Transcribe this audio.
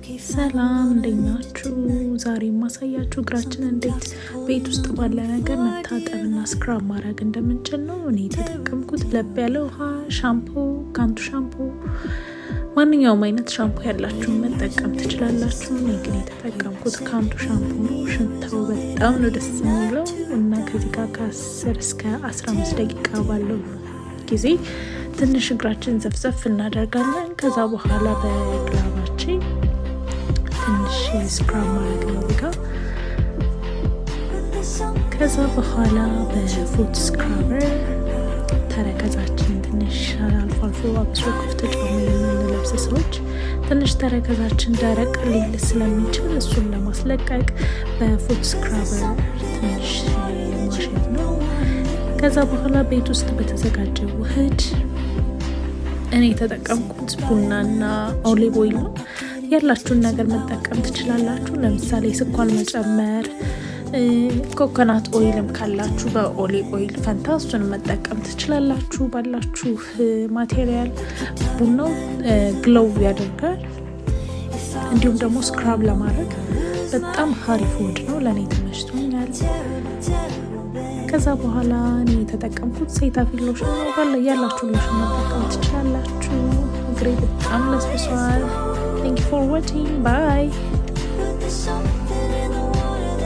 ሰላም እንዴት ናችሁ? ዛሬ ማሳያችሁ እግራችን እንዴት ቤት ውስጥ ባለ ነገር መታጠብና ስክራብ ማድረግ እንደምንችል ነው። እኔ የተጠቀምኩት ለብ ያለ ውሃ፣ ሻምፖ፣ ካንቱ ሻምፖ፣ ማንኛውም አይነት ሻምፖ ያላችሁን መጠቀም ትችላላችሁ። እኔ ግን የተጠቀምኩት ካንቱ ሻምፖ ነው። ሽታው በጣም ነው ደስ የሚለው እና ከዚህ ጋር ከ10 እስከ 15 ደቂቃ ባለው ጊዜ ትንሽ እግራችን ዘፍዘፍ እናደርጋለን። ከዛ በኋላ በግራባችን ትንሽ ስክራብ ማድረግ ነው ጋር። ከዛ በኋላ በፉት ስክራበር ተረከዛችን ትንሽ አልፎ አልፎ አብሶ ክፍት ጫማ የምንለብስ ሰዎች ትንሽ ተረከዛችን ደረቅ ሊል ስለሚችል እሱን ለማስለቀቅ በፉት ስክራበር ትንሽ ማሸት ነው። ከዛ በኋላ ቤት ውስጥ በተዘጋጀ ውህድ እኔ የተጠቀምኩት ቡናና ኦሊቭ ኦይል ነው። ያላችሁን ነገር መጠቀም ትችላላችሁ። ለምሳሌ ስኳር መጨመር፣ ኮኮናት ኦይልም ካላችሁ በኦሊቭ ኦይል ፈንታ እሱን መጠቀም ትችላላችሁ ባላችሁ ማቴሪያል። ቡናው ግሎው ያደርጋል፣ እንዲሁም ደግሞ ስክራብ ለማድረግ በጣም ሀሪፍ ውህድ ነው። ለእኔ ተመችቶኛል። ከዛ በኋላ እኔ የተጠቀምኩት ሴታፊል ሎሽን ነው። ያላችሁ ሎሽን መጠቀም ትችላላችሁ። እግሬ በጣም ለስብሷል። Thank you for watching. Bye.